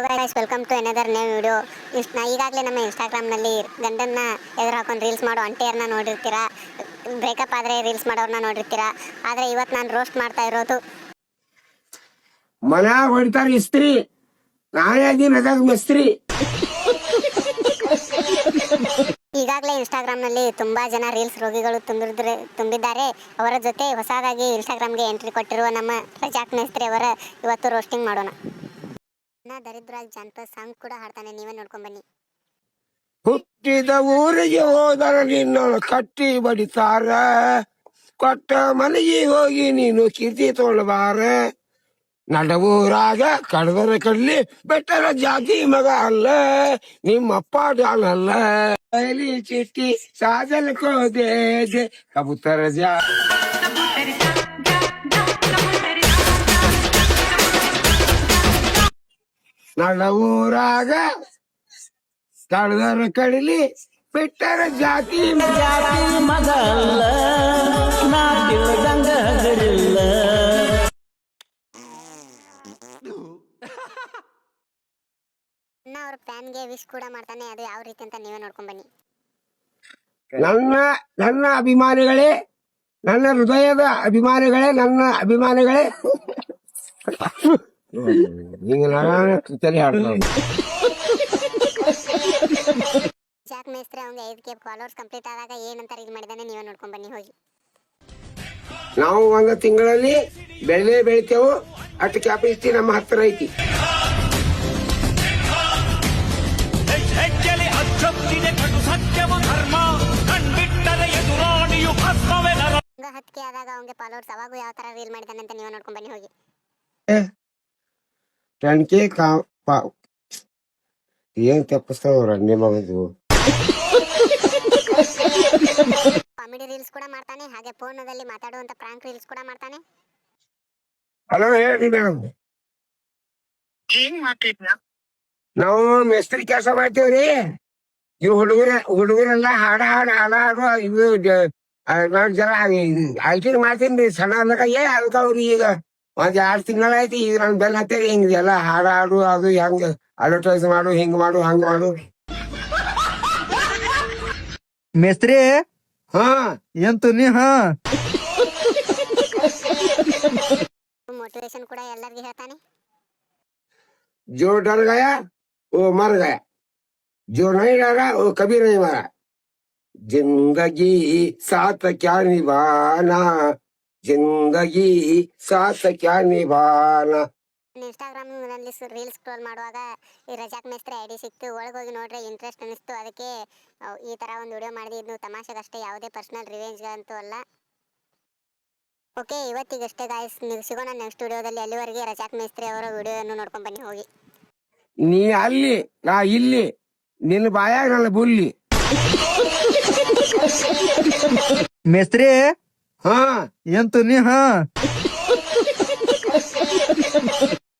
Welcome to another new video. ನಾ ಈಗಾಗಲೇ ನಮ್ಮ ಇನ್ಸ್ಟಾಗ್ರಾಮ್ನಲ್ಲಿ ಗಂಡನ್ನ ಎದುರು ಹಾಕೊಂಡು ರೀಲ್ಸ್ ಮಾಡೋ ಅಂಟಿಯರನ್ನ ನೋಡಿರ್ತೀರಾ, ಬ್ರೇಕಪ್ ಆದರೆ ರೀಲ್ಸ್ ಮಾಡೋರನ್ನ ನೋಡಿರ್ತೀರಾ. ಆದರೆ ಇವತ್ತು ನಾನು ರೋಸ್ಟ್ ಮಾಡ್ತಾ ಇರೋದು ಮನ್ಯಾಗ ಹೊಡಿತಾರ ಇಸ್ತ್ರಿ, ನಾನೇ ಅದೀನಿ ಅದಾಗ ಮಿಸ್ತ್ರಿ. ಈಗಾಗಲೇ ಇನ್ಸ್ಟಾಗ್ರಾಮ್ನಲ್ಲಿ ತುಂಬಾ ಜನ ರೀಲ್ಸ್ ರೋಗಿಗಳು ತುಂಬಿದ್ದಾರೆ. ಅವರ ಜೊತೆ ಹೊಸದಾಗಿ ಇನ್ಸ್ಟಾಗ್ರಾಮ್ಗೆ ಎಂಟ್ರಿ ಕೊಟ್ಟಿರುವ ನಮ್ಮ ರಜಾಕ್ ಮೇಸ್ತ್ರಿ ಅವರ ಇವತ್ತು ರೋಸ್ಟಿಂಗ್ ಮಾಡೋಣ. ದರಿದ್ರಾಗಿ ಜಾನಪದ ಸಾಂಗ್ ಕೂಡ ಹಾಡ್ತಾನೆ, ನೀವೇ ನೋಡ್ಕೊಂಡ್ ಬನ್ನಿ. ಹುಟ್ಟಿದ ಊರಿಗೆ ಹೋದರ ನಿನ್ನ ಕಟ್ಟಿ ಬಡಿತಾರ, ಕೊಟ್ಟ ಮನೆಗೆ ಹೋಗಿ ನೀನು ಕೀರ್ತಿ ತೊಳಬಾರ. ನಡವೂರಾಗ ಕಡದರ ಕಡ್ಲಿ ಬೆಟ್ಟರ ಜಾತಿ ಮಗ ಅಲ್ಲ, ನಿಮ್ಮಪ್ಪ ಡಾಲಲ್ಲ. ಬಯಲಿ ಚಿಟ್ಟಿ ಸಾಜಲ್ ಕೋದೆ ಕಬೂತರ ಜಾ ನಡವೂರಾಗ ಕಡದರ ಕಡಲಿ ಬೆಟ್ಟರ ಜಾತಿ ಮಗ ಅಲ್ಲ, ನಾ ತಿಳಿದಂಗ ಹಗರಿಲ್ಲ. ಅವ್ರ ಫ್ಯಾನ್ಗೆ ವಿಶ್ ಕೂಡ ಮಾಡ್ತಾನೆ, ಅದು ಯಾವ ರೀತಿ ಅಂತ ನೀವೇ ನೋಡ್ಕೊಂಡ್ ಬನ್ನಿ. ನನ್ನ ಅಭಿಮಾನಿಗಳೇ, ನನ್ನ ಹೃದಯದ ಅಭಿಮಾನಿಗಳೇ, ನನ್ನ ಅಭಿಮಾನಿಗಳೇ, ಹಿಂಗ ತಲೆ ಹಾಡ್ತಾವ. ಜಾಕ್ ಮೇಸ್ತ್ರಿ ಅವಂಗ 5K ಫಾಲೋವರ್ಸ್ ಕಂಪ್ಲೀಟ್ ಆದಾಗ ಏನಂತ ರೀಲ್ ಮಾಡಿದಾನೆ, ನೀವೇ ನೋಡ್ಕೊಂಡ್ ಬನ್ನಿ ಹೋಗಿ. ನಾವು ಒಂದು ತಿಂಗಳಲ್ಲಿ ಬೆಳೆ ಬೆಳಿತೇವು, ಅಷ್ಟು ಕ್ಯಾಪಸಿಟಿ ನಮ್ಮ ಹತ್ತಿರ ಐತಿ. ಹಂಗ 10K ಆದಾಗ ಅವಂಗೆ ಫಾಲೋವರ್ಸ್ ಅವಾಗೂ ಯಾವ ತರ ರೀಲ್ ಮಾಡಿದಾನೆ ಅಂತ ನೀವೇ ನೋಡ್ಕೊಂಡ್ ಬನ್ನಿ ಹೋಗಿ. 10K ಏನ್ ತಪ್ಪಿಸ್ತಾವ್ರ ನಿಮ್ಮದು. ಕಾಮಿಡಿ ರೀಲ್ಸ್ ಕೂಡ ಮಾಡ್ತಾನೆ, ಹಾಗೆ ಫೋನದಲ್ಲಿ ಮಾತಾಡುವಂತ ಪ್ರಾಂಕ್ ರೀಲ್ಸ್ ಕೂಡ ಮಾಡ್ತಾನೆ. ಹಲೋ, ಹೇಳಿ ಮೇಡಮ್. ನಾವು ಮೇಸ್ತ್ರಿ ಕೆಲಸ ಮಾಡ್ತೇವ್ರಿ. ಇವು ಹುಡುಗರೆಲ್ಲ ಹಾಡು ಇವು ಜರ ಐಟಿಂಗ್ ಮಾಡ್ತೀನಿ ಸಣ್ಣ ಅಲ್ಲಕಯ್ಯ. ಅದಕ್ಕೆ ಅವ್ರು ಈಗ ಒಂದ್ 2 ತಿಂಗಳಾಯ್ತು ಈಗ ನನ್ ಬೆಲ್ ಹತ್ತೇರಿ. ಹಿಂಗ ಎಲ್ಲ ಹಾಡು ಅದು ಹೆಂಗ ಅಡ್ವರ್ಟೈಸ್ ಮಾಡು, ಹಿಂಗ್ ಮಾಡು, ಹಂಗ ಮಾಡು. ಮೇಸ್ತ್ರಿ ಹಾ ಎಂತು ನೀ ಮೋಟಿವೇಶನ್ ಕೂಡ ಎಲ್ಲರಿಗೂ ಹೇಳ್ತಾನೆ. जो डर गया वो मर गया, जो नहीं डरा वो कभी नहीं मरा. जिंदगी साथ क्या निभाना, जिंदगी साथ क्या निभाना. ಇನ್ಸ್ಟಾಗ್ರಾಮ್ ನಲ್ಲಿ ರೀಲ್ಸ್ ಸ್ಕ್ರೋಲ್ ಮಾಡುವಾಗ ಈ ರಜಾಕ್ ಮೇಸ್ತ್ರಿ ಐಡಿ ಸಿಕ್ತು, ಒಳಗೋಗಿ ನೋಡ್ರೆ ಇಂಟ್ರೆಸ್ಟ್ ಅನಿಸ್ತು. ಅದಕ್ಕೆ ಈ ತರ ಒಂದು ವಿಡಿಯೋ ಮಾಡಿದ್ವಿ. ಇದು ತಮಾಷೆಗಷ್ಟೇ, ಯಾವುದೇ ಪರ್ಸನಲ್ ರಿವೆಂಜ್ ಅಂತೂ ಅಲ್ಲ. ಓಕೆ, ಇವತ್ತಿಗಷ್ಟೇ ಗಾಯ್ಸ್. ನೀವು ಸಿಗೋಣ ನೆಕ್ಸ್ಟ್ ವಿಡಿಯೋದಲ್ಲಿ. ಅಲ್ಲಿವರೆಗೆ ರಜಾಕ್ ಮೇಸ್ತ್ರಿ ಅವರ ವಿಡಿಯೋವನ್ನು ನೋಡ್ಕೊಂಡ್ ಬನ್ನಿ ಹೋಗಿ. ನೀ ಅಲ್ಲಿ ನಾ ಇಲ್ಲಿ, ನಿನ್ನ ಬಾಯಾಗ ನನ್ನ ಬುಲ್ಲಿ. ಮೇಸ್ತ್ರಿ ಹಾ ಎಂತು ನೀ